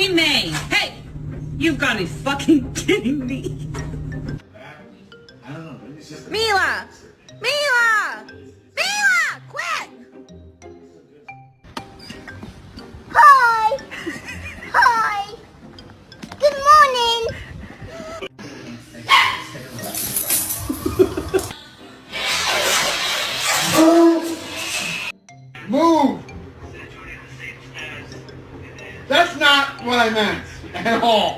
Queen May. Hey, you've got to be fucking kidding me. Mila! Mila! Mila! Quit! Hi! Hi! Good morning! Move! That's not what I meant at all.